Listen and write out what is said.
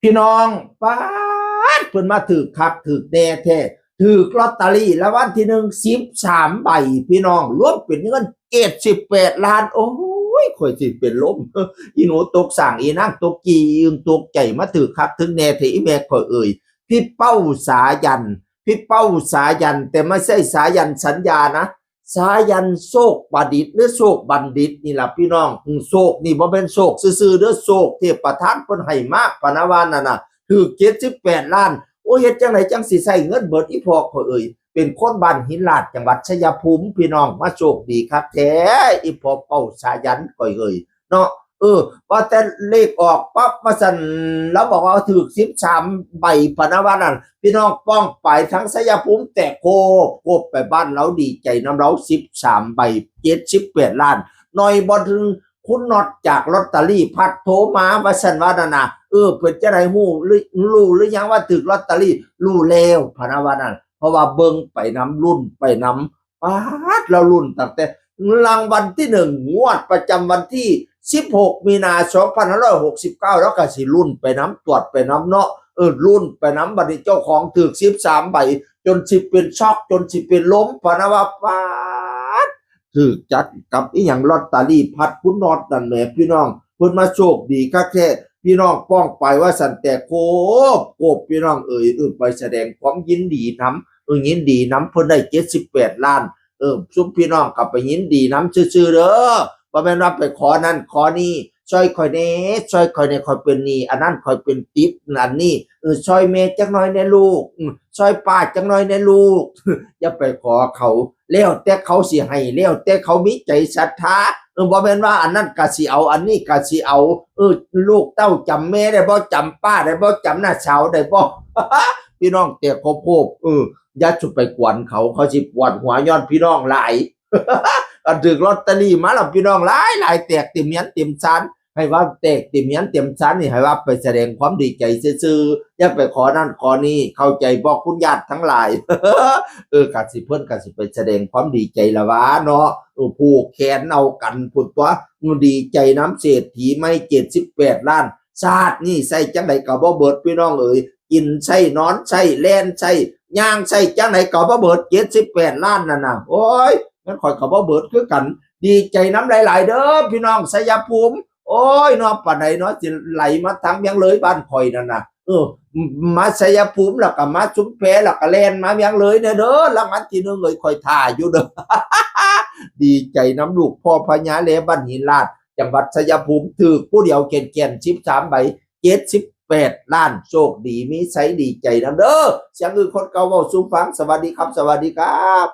พี่น้องป้าดเพิ่นมาถือคักถือแน่แท้ถือลอตเตอรี่แล้ววันที่13 ใบพี่น้องรวมเป็นเงิน78 ล้านโอ้ยข่อยสิเป็นลมอีหนูตกสั่งอีนางตกกีอึงตกใจมาถือคักถึงแน่แท้อีแม่ข่อยเอ่ยพี่เป้าสายันพี่เป้าสายันแต่ไม่ใช่สายันสัญญานะสายันโศกประดิษฐ์หรือโศกบัณฑิตนี่ล่ะพี่น้องโศกนี่บ่เป็นโศกซื่อๆเด้อโศกเทพประทานเพิ่นให้มากพะนะว่านั่นน่ะถูก78 ล้านโอ้เฮ็ดจังไดจังสิใช้เงินเบิดอีพอข่อยเอ่ยเป็นคนบ้านหินลาดจังหวัดชัยภูมิพี่น้องมาโชคดีครับแท้อีพอเป้าสายันข่อยเอ่ยเนาะว่าแต่เลขออกปั๊บมาสั่นแล้วบอกว่าถูก13 ใบพะนะว่านั่นพี่น้องป้องไปทั้งชัยภูมิแต่โคบไปบ้านเราดีใจน้ำเรา13 ใบ78 ล้านหน่อยบ่ถึงคุณน็อตจากลอตเตอรี่พัดโทรมาว่าซั่นว่านั่นน่ะเพิ่นจะได้ฮู้หรือรู้หรือยังว่าถูกลอตเตอรี่รู้แล้วพะนะว่านั่นเพราะว่าเบิ่งไปนำรุ่นไปนำป๊าดเรารุ่นตั้งแต่รางวัลที่1งวดประจำวันที่16 มีนาคม 2569แล้วก็สิรุ่นไปน้ำตรวจไปน้ำเนาะรุ่นไปน้ำบัดนี้เจ้าของถูก13 ใบจนสิเป็นช็อกจนสิเป็นล้มพะนะว่าป๊าดถูกจัดกับอีหยังลอตเตอรี่พัดคุณน็อตนั่นแหละพี่น้องเพิ่นมาโชคดีคักแท้พี่น้องป้องไปว่าสันแต่โคบพี่น้องไปแสดงความยินดีนำยินดีนำเพิ่นได้78 ล้านซุมพี่น้องกลับไปยินดีนำซื่อๆเด้อบ่แม่นว่าไปขอนั่นขอนี่ช่วยข่อยแหน่ช่วยข่อยแหน่ข่อยเป็นหนี้อันนั้นข่อยเป็นติปอันนี้ช่วยแม่จักหน่อยแหน่ลูกช่วยป้าจักหน่อยแหน่ลูกอย่าไปขอเขาแล้วแต่เขาสิให้แล้วแต่เขามีใจศรัทธาบ่แม่นว่าอันนั้นก็สิเอาอันนี้ก็สิเอาลูกเต้าจำแม่ได้บ่จำป้าได้บ่จำน้าสาวได้บ่ พี่น้องแต่เขาโพบอย่าจุไปกวนเขาสิปวดหัวย้อนพี่น้องหลาย อันถึกลอตเตอรี่มาแล้วพี่น้องหลายแตกเต็มเมียนเต็มชั้นให้ว่าแตกเต็มเมียนเต็มชั้นนี่ให้ว่าไปแสดงความดีใจซื่อๆอย่าไปขอนั่นขอนี่เข้าใจบ่คุณญาติทั้งหลาย กัดสิเพิ่นกัดสิไปแสดงความดีใจละวะเนาะผูกแขนเอากันพุ่นตัวดีใจน้ำเศรษฐีไม่78 ล้านชาตินี่ใส่จังไดก็บ่เบิดพี่น้องเอ๋ยกินใช่นอนใช่แล่นใช่ย่างใช่จังไดก็บ่เบิด78 ล้านนั่นน่ะโอ้ยงั้นข่อยก็บ่เบิดคือกันดีใจน้ำหลายๆเด้อพี่น้องชัยภูมิโอ้ยเนาะปานใดเนาะสิไหลมาทางเมียงเลยบ้านข่อยนั่นน่ะมาชัยภูมิแล้วก็มาชุมแพแล้วก็แล่นมาเมียงเลยเด้อรางวัลที่1เอ้ยข่อยท่าอยู่เด้อ ดีใจน้ำลูกพ่อพญาแลบ้านหินลาดจังหวัดชัยภูมิถูกผู้เดียวแก่น13 ใบ78 ล้านโชคดีมีไสดีใจนำเด้อเสียงคนเก่าเว้าสู่ฟังสวัสดีครับสวัสดีครับ